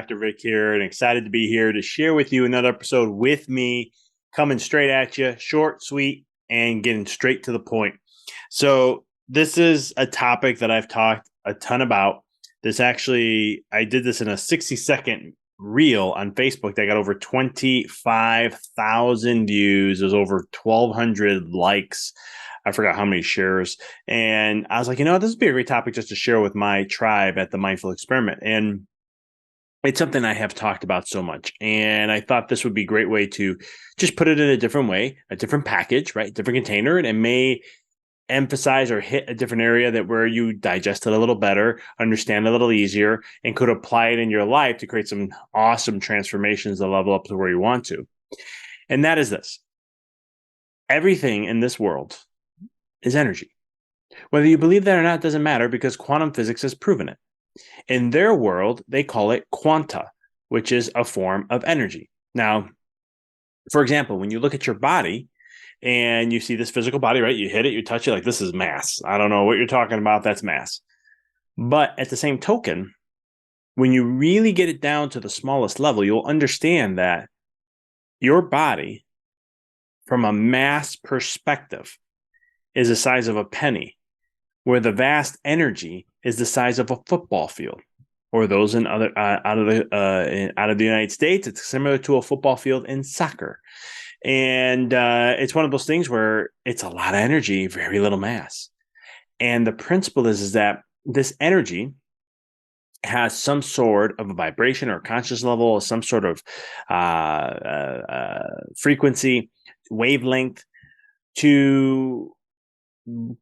Dr. Vic here, and excited to be here to share with you another episode with me, coming straight at you, short, sweet, and getting straight to the point. So this is a topic that I've talked a ton about. I did this in a 60-second reel on Facebook that got over 25,000 views. There's over 1,200 likes. I forgot how many shares. And I was like, this would be a great topic just to share with my tribe at the Mindful Experiment. And it's something I have talked about so much. And I thought this would be a great way to just put it in a different way, a different package, right? Different container. And it may emphasize or hit a different area that where you digest it a little better, understand it a little easier, and could apply it in your life to create some awesome transformations to level up to where you want to. And that is this. Everything in this world is energy. Whether you believe that or not doesn't matter because quantum physics has proven it. In their world, they call it Quanta, which is a form of energy. Now, for example, when you look at your body and you see this physical body, right? You hit it, you touch it, like this is mass. I don't know what you're talking about. That's mass. But at the same token, when you really get it down to the smallest level, you'll understand that your body, from a mass perspective, is the size of a penny, where the vast energy is the size of a football field. Or those in other out of the United States, it's similar to a football field in soccer. And it's one of those things where it's a lot of energy, very little mass. And the principle is that this energy has some sort of a vibration or conscious level, some sort of frequency, wavelength to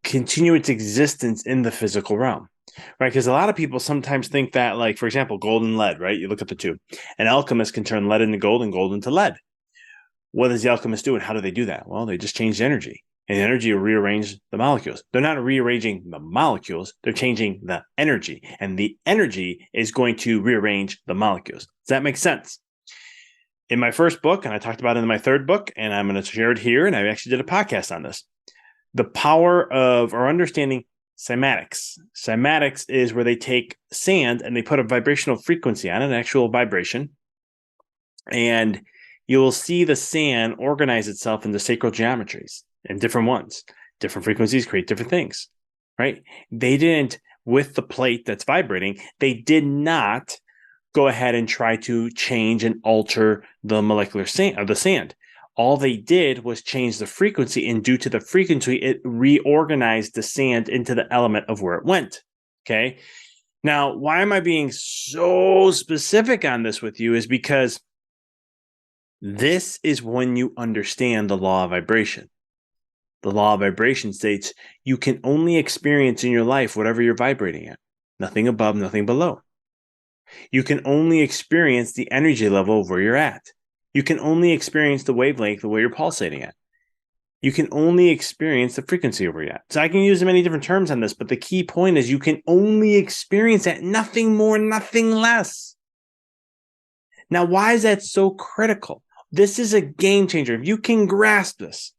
continue its existence in the physical realm, right? Because a lot of people sometimes think that, like, for example, gold and lead, right? You look at the two. An alchemist can turn lead into gold and gold into lead. What does the alchemist do and how do they do that? Well, they just change the energy. And the energy will rearrange the molecules. They're not rearranging the molecules. They're changing the energy. And the energy is going to rearrange the molecules. Does that make sense? In my first book, and I talked about it in my third book, and I'm going to share it here, and I actually did a podcast on this. The power of or understanding cymatics. Cymatics is where they take sand and they put a vibrational frequency on it, an actual vibration. And you will see the sand organize itself into sacral geometries and different ones. Different frequencies create different things, right? They didn't, with the plate that's vibrating, they did not go ahead and try to change and alter the molecular sand of the sand. All they did was change the frequency, and due to the frequency, it reorganized the sand into the element of where it went. Okay. Now, why am I being so specific on this with you is because this is when you understand the law of vibration. The law of vibration states you can only experience in your life whatever you're vibrating at. Nothing above, nothing below. You can only experience the energy level of where you're at. You can only experience the wavelength of where you're pulsating at. You can only experience the frequency of where you're at. So I can use many different terms on this, but the key point is you can only experience that, nothing more, nothing less. Now, why is that so critical? This is a game changer. If you can grasp this,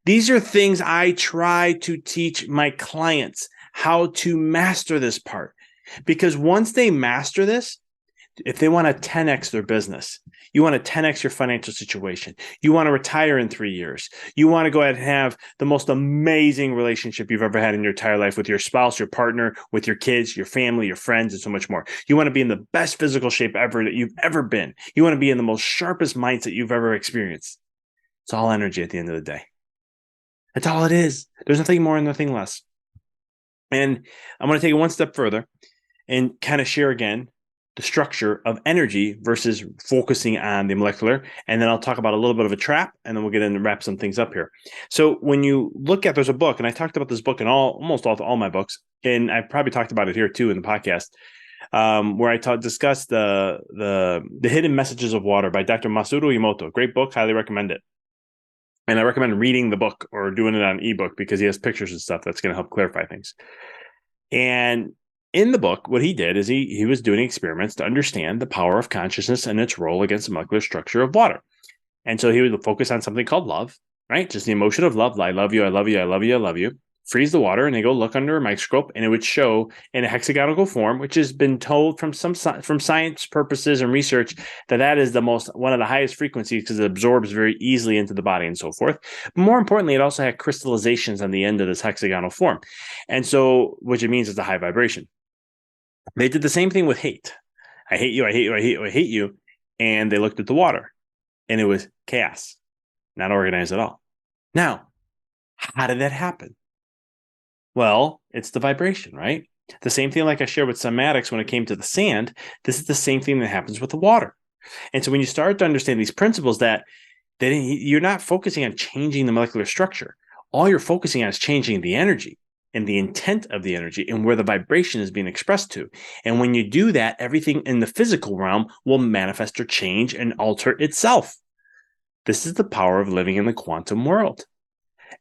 these are things I try to teach my clients how to master this part. Because once they master this, if they want to 10x their business, you want to 10x your financial situation, you want to retire in 3 years, you want to go ahead and have the most amazing relationship you've ever had in your entire life with your spouse, your partner, with your kids, your family, your friends, and so much more. You want to be in the best physical shape ever that you've ever been. You want to be in the most sharpest mindset you've ever experienced. It's all energy at the end of the day. That's all it is. There's nothing more and nothing less. And I'm going to take it one step further and kind of share again the structure of energy versus focusing on the molecular. And then I'll talk about a little bit of a trap, and then we'll get in and wrap some things up here. So when you look at, there's a book, and I talked about this book in almost all my books, and I probably talked about it here too in the podcast, where I discussed the Hidden Messages of Water by Dr. Masaru Emoto. Great book, highly recommend it. And I recommend reading the book or doing it on ebook because he has pictures and stuff that's going to help clarify things. And in the book, what he did is he was doing experiments to understand the power of consciousness and its role against the molecular structure of water. And so he would focus on something called love, right? Just the emotion of love. I love you, I love you, I love you, I love you. freeze the water, and they go look under a microscope, and it would show in a hexagonal form, which has been told from science purposes and research that is one of the highest frequencies because it absorbs very easily into the body and so forth. But more importantly, it also had crystallizations on the end of this hexagonal form, and so which it means it's a high vibration. They did the same thing with hate. I hate you. I hate you. I hate you. I hate you. And they looked at the water, and it was chaos, not organized at all. Now, how did that happen? Well, it's the vibration, right? The same thing like I shared with somatics when it came to the sand, this is the same thing that happens with the water. And so when you start to understand these principles that you're not focusing on changing the molecular structure. All you're focusing on is changing the energy and the intent of the energy and where the vibration is being expressed to. And when you do that, everything in the physical realm will manifest or change and alter itself. This is the power of living in the quantum world.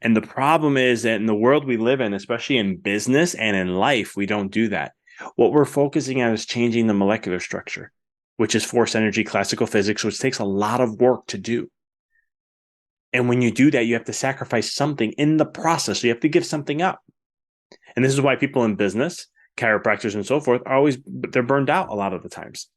And the problem is that in the world we live in, especially in business and in life, we don't do that. What we're focusing on is changing the molecular structure, which is force energy, classical physics, which takes a lot of work to do. And when you do that, you have to sacrifice something in the process. So you have to give something up. And this is why people in business, chiropractors and so forth, they're burned out a lot of the times.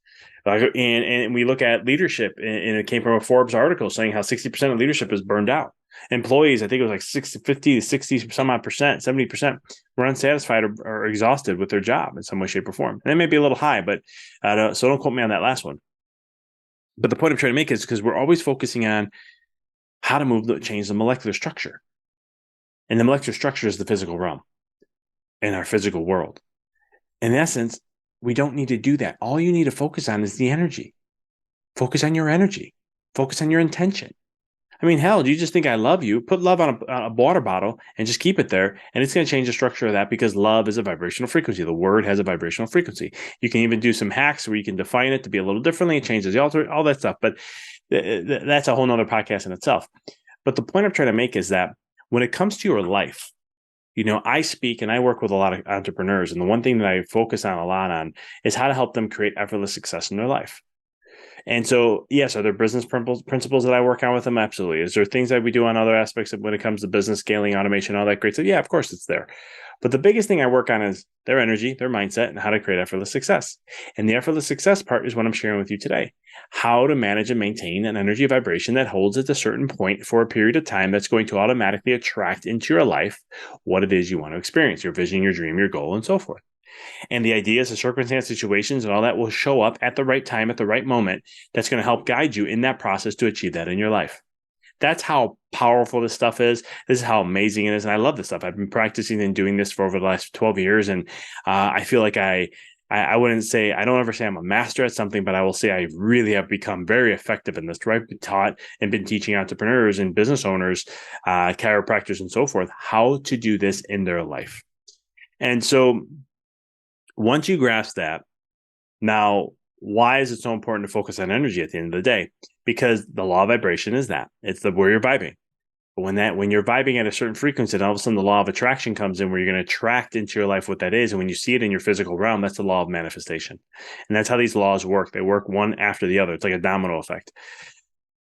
And we look at leadership, and it came from a Forbes article saying how 60% of leadership is burned out. Employees, I think it was like 50 to 60 some odd percent, 70% were unsatisfied or exhausted with their job in some way, shape, or form. And that may be a little high, but so don't quote me on that last one. But the point I'm trying to make is because we're always focusing on how to change the molecular structure. And the molecular structure is the physical realm in our physical world. In essence, we don't need to do that. All you need to focus on is the energy. Focus on your energy. Focus on your intention. I mean, hell, do you just think I love you? Put love on a water bottle and just keep it there. And it's going to change the structure of that because love is a vibrational frequency. The word has a vibrational frequency. You can even do some hacks where you can define it to be a little differently. It changes the alter, all that stuff. But that's a whole nother podcast in itself. But the point I'm trying to make is that when it comes to your life, I speak and I work with a lot of entrepreneurs. And the one thing that I focus on a lot on is how to help them create effortless success in their life. And so, yes, are there business principles that I work on with them? Absolutely. Is there things that we do on other aspects when it comes to business scaling, automation, all that great stuff? Yeah, of course it's there. But the biggest thing I work on is their energy, their mindset, and how to create effortless success. And the effortless success part is what I'm sharing with you today. How to manage and maintain an energy vibration that holds at a certain point for a period of time that's going to automatically attract into your life what it is you want to experience, your vision, your dream, your goal, and so forth. And the ideas, the circumstance, situations, and all that will show up at the right time, at the right moment. That's going to help guide you in that process to achieve that in your life. That's how powerful this stuff is. This is how amazing it is. And I love this stuff. I've been practicing and doing this for over the last 12 years. And I feel like I wouldn't say, I don't ever say I'm a master at something, but I will say I really have become very effective in this. I've been taught and been teaching entrepreneurs and business owners, chiropractors and so forth, how to do this in their life. And so once you grasp that, now, why is it so important to focus on energy at the end of the day? Because the law of vibration is that. It's where you're vibing. But when you're vibing at a certain frequency, and all of a sudden the law of attraction comes in where you're going to attract into your life what that is. And when you see it in your physical realm, that's the law of manifestation. And that's how these laws work. They work one after the other. It's like a domino effect.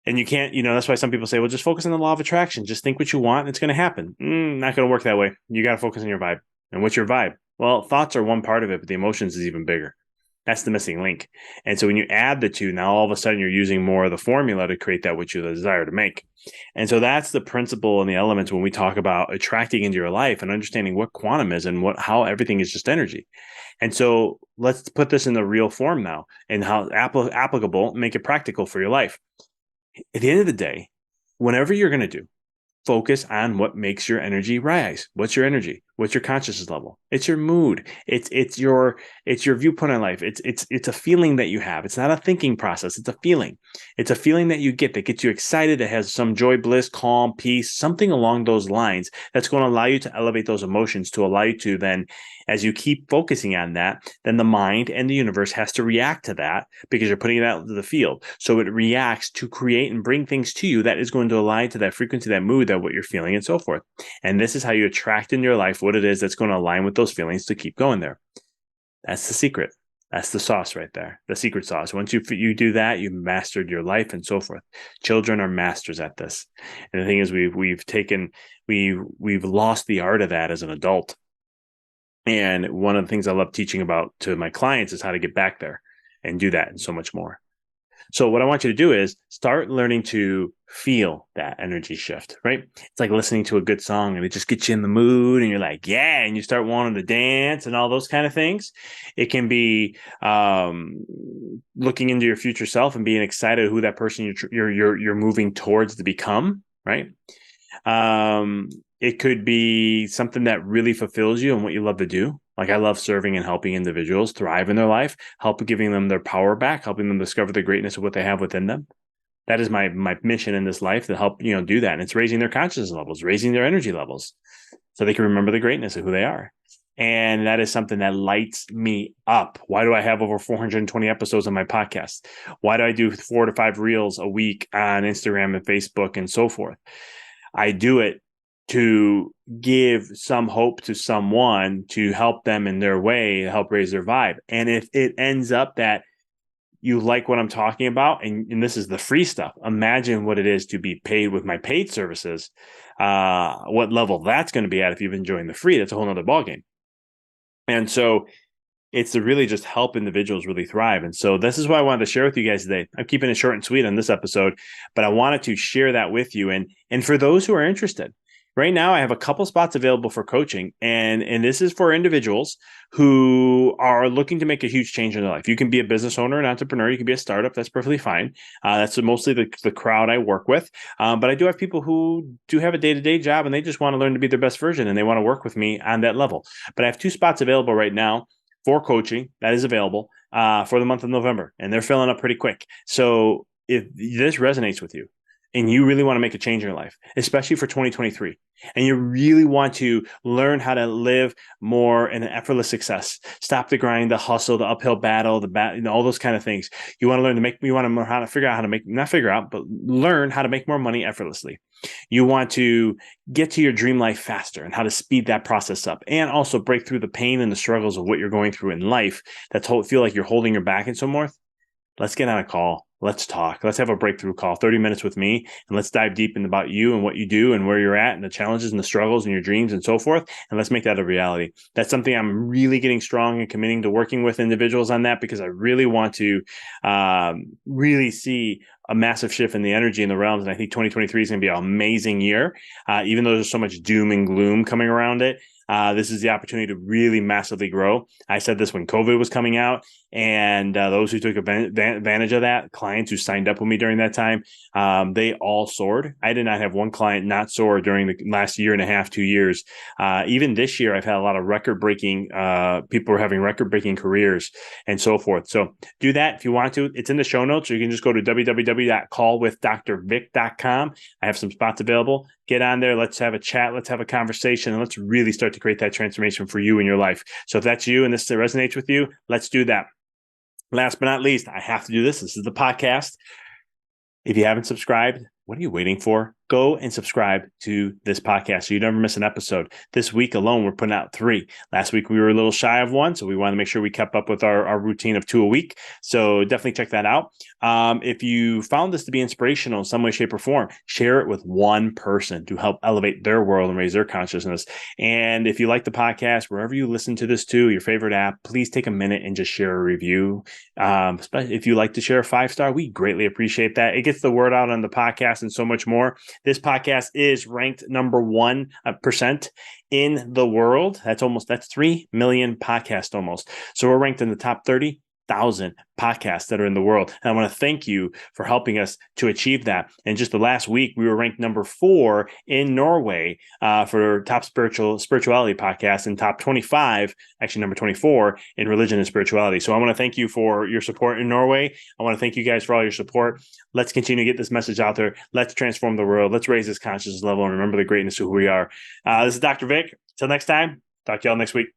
And you can't, that's why some people say, well, just focus on the law of attraction. Just think what you want and it's going to happen. Not going to work that way. You got to focus on your vibe. And what's your vibe? Well, thoughts are one part of it, but the emotions is even bigger. That's the missing link. And so when you add the two, now all of a sudden you're using more of the formula to create that which you desire to make. And so that's the principle and the elements when we talk about attracting into your life and understanding what quantum is and how everything is just energy. And so let's put this in the real form now and how applicable, make it practical for your life. At the end of the day, whenever you're going to do, focus on what makes your energy rise. What's your energy? What's your consciousness level? It's your mood. It's your viewpoint on life. It's a feeling that you have. It's not a thinking process. It's a feeling. It's a feeling that you get that gets you excited, that has some joy, bliss, calm, peace, something along those lines that's going to allow you to elevate those emotions, to allow you to then, as you keep focusing on that, then the mind and the universe has to react to that because you're putting it out into the field. So it reacts to create and bring things to you that is going to align to that frequency, that mood, that what you're feeling, and so forth. And this is how you attract in your life what it is that's going to align with those feelings to keep going there. That's the secret. That's the sauce right there, the secret sauce. Once you do that, you've mastered your life and so forth. Children are masters at this. And the thing is, we've lost the art of that as an adult. And one of the things I love teaching about to my clients is how to get back there and do that and so much more. So what I want you to do is start learning to feel that energy shift, right? It's like listening to a good song and it just gets you in the mood and you're like, yeah, and you start wanting to dance and all those kind of things. It can be looking into your future self and being excited who that person you're moving towards to become, right? It could be something that really fulfills you and what you love to do. Like I love serving and helping individuals thrive in their life, help giving them their power back, helping them discover the greatness of what they have within them. That is my mission in this life to help, do that. And it's raising their consciousness levels, raising their energy levels so they can remember the greatness of who they are. And that is something that lights me up. Why do I have over 420 episodes on my podcast? Why do I do 4 to 5 reels a week on Instagram and Facebook and so forth? I do it to give some hope to someone to help them in their way, to help raise their vibe. And if it ends up that you like what I'm talking about, and this is the free stuff, imagine what it is to be paid with my paid services, what level that's going to be at if you've been enjoying the free. That's a whole nother ballgame. And so it's to really just help individuals really thrive. And so this is what I wanted to share with you guys today. I'm keeping it short and sweet on this episode, but I wanted to share that with you. And for those who are interested, right now I have a couple spots available for coaching, and this is for individuals who are looking to make a huge change in their life. You can be a business owner, an entrepreneur, you can be a startup. That's perfectly fine. That's mostly the crowd I work with. But I do have people who do have a day-to-day job and they just want to learn to be their best version and they want to work with me on that level. But I have 2 spots available right now for coaching that is available for the month of November, and they're filling up pretty quick. So if this resonates with you and you really want to make a change in your life, especially for 2023, and you really want to learn how to live more in an effortless success, stop the grind, the hustle, the uphill battle, all those kind of things. You want to learn how to figure out how to make, not figure out, but learn how to make more money effortlessly. You want to get to your dream life faster and how to speed that process up, and also break through the pain and the struggles of what you're going through in life that feel like you're holding your back and so forth. Let's get on a call. Let's talk. Let's have a breakthrough call, 30 minutes with me, and let's dive deep in about you and what you do and where you're at and the challenges and the struggles and your dreams and so forth. And let's make that a reality. That's something I'm really getting strong and committing to working with individuals on that, because I really want to really see a massive shift in the energy in the realms. And I think 2023 is going to be an amazing year, even though there's so much doom and gloom coming around it. This is the opportunity to really massively grow. I said this when COVID was coming out, and those who took advantage of that, clients who signed up with me during that time, they all soared. I did not have one client not soar during the last year and a half, 2 years. Even this year, I've had a lot of record-breaking, people are having record-breaking careers and so forth. So do that if you want to. It's in the show notes, or you can just go to www.callwithdrvic.com. I have some spots available. Get on there. Let's have a chat. Let's have a conversation, and let's really start to create that transformation for you in your life. So if that's you and this resonates with you, let's do that. Last but not least, I have to do this. This is the podcast. If you haven't subscribed, what are you waiting for? Go and subscribe to this podcast so you never miss an episode. This week alone, we're putting out 3. Last week, we were a little shy of 1, so we wanted to make sure we kept up with our routine of 2 a week. So definitely check that out. If you found this to be inspirational in some way, shape, or form, share it with one person to help elevate their world and raise their consciousness. And if you like the podcast, wherever you listen to this to, your favorite app, please take a minute and just share a review. Especially if you like to share a 5-star, we greatly appreciate that. It gets the word out on the podcast and so much more. This podcast is ranked number 1% in the world. That's 3 million podcasts almost. So we're ranked in the top 30,000 podcasts that are in the world. And I want to thank you for helping us to achieve that. And just the last week, we were ranked number 4 in Norway for top spirituality podcast, and top 25, actually number 24 in religion and spirituality. So I want to thank you for your support in Norway. I want to thank you guys for all your support. Let's continue to get this message out there. Let's transform the world. Let's raise this consciousness level and remember the greatness of who we are. This is Dr. Vic. Till next time, talk to y'all next week.